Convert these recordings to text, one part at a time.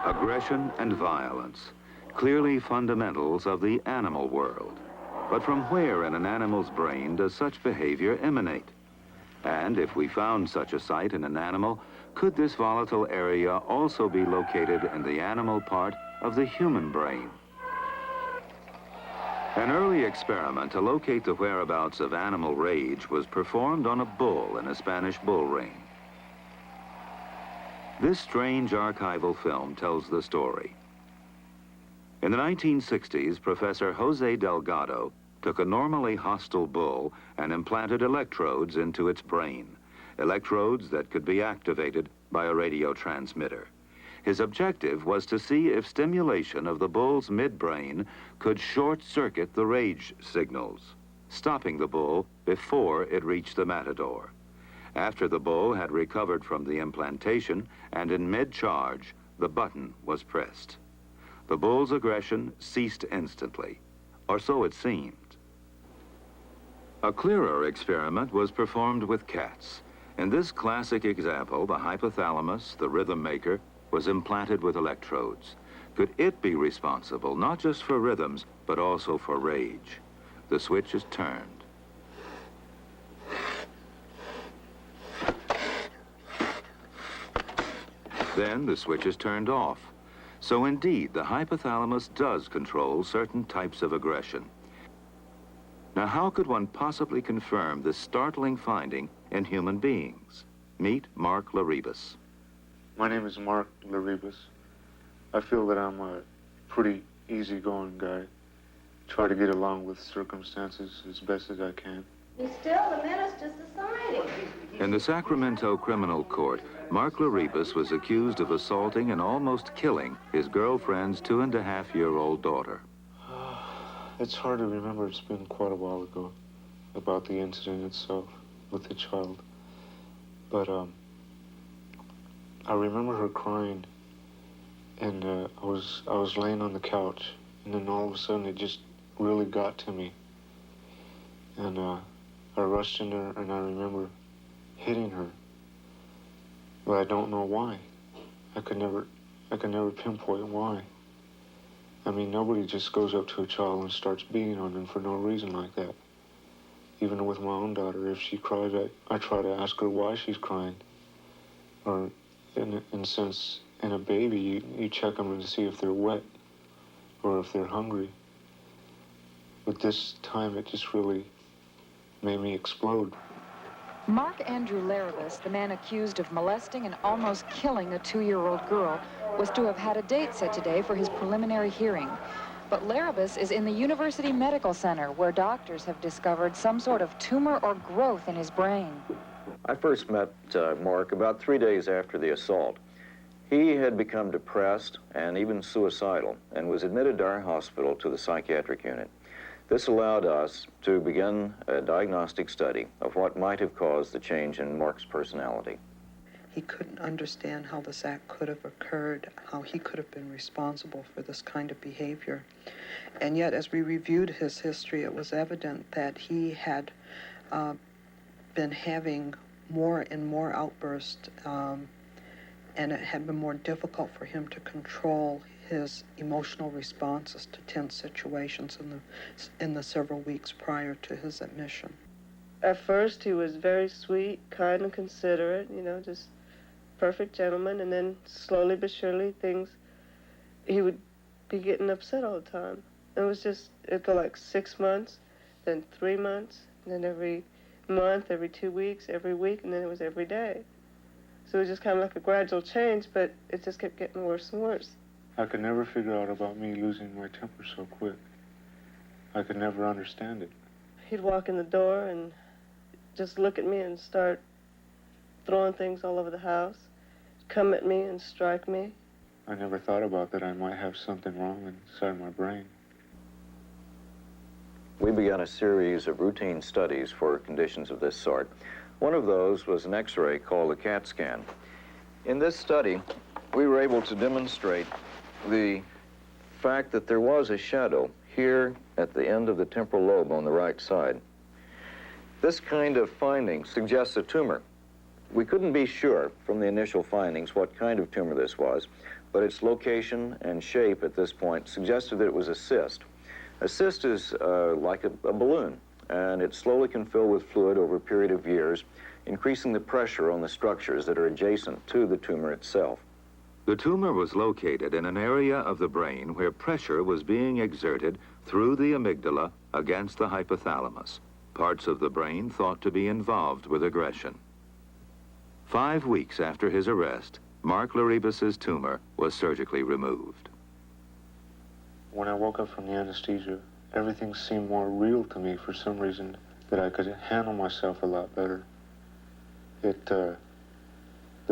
Aggression and violence, clearly fundamentals of the animal world. But from where in an animal's brain does such behavior emanate? And if we found such a site in an animal, could this volatile area also be located in the animal part of the human brain? An early experiment to locate the whereabouts of animal rage was performed on a bull in a Spanish bull ring. This strange archival film tells the story. In the 1960s, Professor Jose Delgado took a normally hostile bull and implanted electrodes into its brain, electrodes that could be activated by a radio transmitter. His objective was to see if stimulation of the bull's midbrain could short-circuit the rage signals, stopping the bull before it reached the matador. After the bull had recovered from the implantation and in mid-charge, the button was pressed. The bull's aggression ceased instantly, or so it seemed. A clearer experiment was performed with cats. In this classic example, the hypothalamus, the rhythm maker, was implanted with electrodes. Could it be responsible not just for rhythms, but also for rage? The switch is turned. Then the switch is turned off. So indeed, the hypothalamus does control certain types of aggression. Now, how could one possibly confirm this startling finding in human beings? Meet Mark Laribas. My name is Mark Laribas. I feel that I'm a pretty easygoing guy. Try to get along with circumstances as best as I can. You're still a menace to society. In the Sacramento criminal court, Mark Laribas was accused of assaulting and almost killing his girlfriend's 2.5-year-old daughter. It's hard to remember. It's been quite a while ago about the incident itself with the child. But I remember her crying, and I was laying on the couch, and then all of a sudden it just really got to me. And I rushed in there, and I remember hitting her. But I don't know why. I could never pinpoint why. I mean, nobody just goes up to a child and starts beating on them for no reason like that. Even with my own daughter, if she cries, I try to ask her why she's crying. Or, in sense, in a baby, you check them to see if they're wet or if they're hungry. But this time, it just really made me explode. Mark Andrew Laribas, the man accused of molesting and almost killing a 2-year-old girl, was to have had a date set today for his preliminary hearing. But Laribas is in the University Medical Center, where doctors have discovered some sort of tumor or growth in his brain. I first met Mark about 3 days after the assault. He had become depressed and even suicidal and was admitted to our hospital to the psychiatric unit. This allowed us to begin a diagnostic study of what might have caused the change in Mark's personality. He couldn't understand how this act could have occurred, how he could have been responsible for this kind of behavior. And yet, as we reviewed his history, it was evident that he had been having more and more outbursts, and it had been more difficult for him to control his emotional responses to tense situations in the several weeks prior to his admission. At first, he was very sweet, kind and considerate, you know, just perfect gentleman, and then slowly but surely he would be getting upset all the time. It'd go like 6 months, then 3 months, and then every month, every 2 weeks, every week, and then it was every day. So it was just kind of like a gradual change, but it just kept getting worse and worse. I could never figure out about me losing my temper so quick. I could never understand it. He'd walk in the door and just look at me and start throwing things all over the house, come at me and strike me. I never thought about that I might have something wrong inside my brain. We began a series of routine studies for conditions of this sort. One of those was an X-ray called the CAT scan. In this study, we were able to demonstrate the fact that there was a shadow here at the end of the temporal lobe on the right side. This kind of finding suggests a tumor. We couldn't be sure from the initial findings what kind of tumor this was, but its location and shape at this point suggested that it was a cyst. A cyst is like a balloon, and it slowly can fill with fluid over a period of years, increasing the pressure on the structures that are adjacent to the tumor itself. The tumor was located in an area of the brain where pressure was being exerted through the amygdala against the hypothalamus, parts of the brain thought to be involved with aggression. 5 weeks after his arrest, Mark Laribas's tumor was surgically removed. When I woke up from the anesthesia, everything seemed more real to me for some reason, that I could handle myself a lot better. The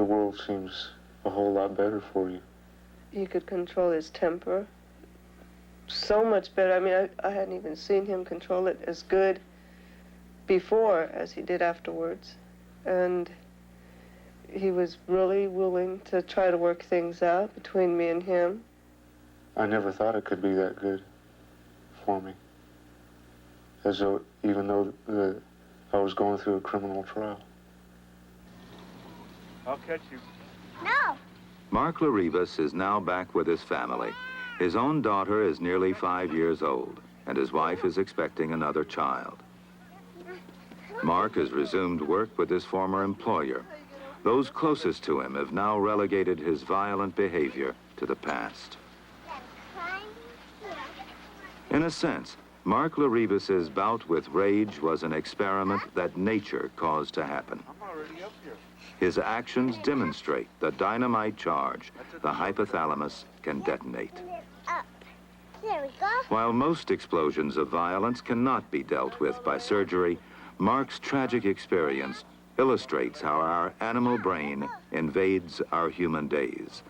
world seems a whole lot better for you. He could control his temper so much better. I mean, I hadn't even seen him control it as good before as he did afterwards. And he was really willing to try to work things out between me and him. I never thought it could be that good for me. As though, even though I was going through a criminal trial. I'll catch you. No. Mark Laribas is now back with his family. His own daughter is nearly 5 years old, and his wife is expecting another child. Mark has resumed work with his former employer. Those closest to him have now relegated his violent behavior to the past. In a sense, Mark Laribas's bout with rage was an experiment that nature caused to happen. I'm already up here. His actions demonstrate the dynamite charge the hypothalamus can detonate. Up. There we go. While most explosions of violence cannot be dealt with by surgery, Mark's tragic experience illustrates how our animal brain invades our human days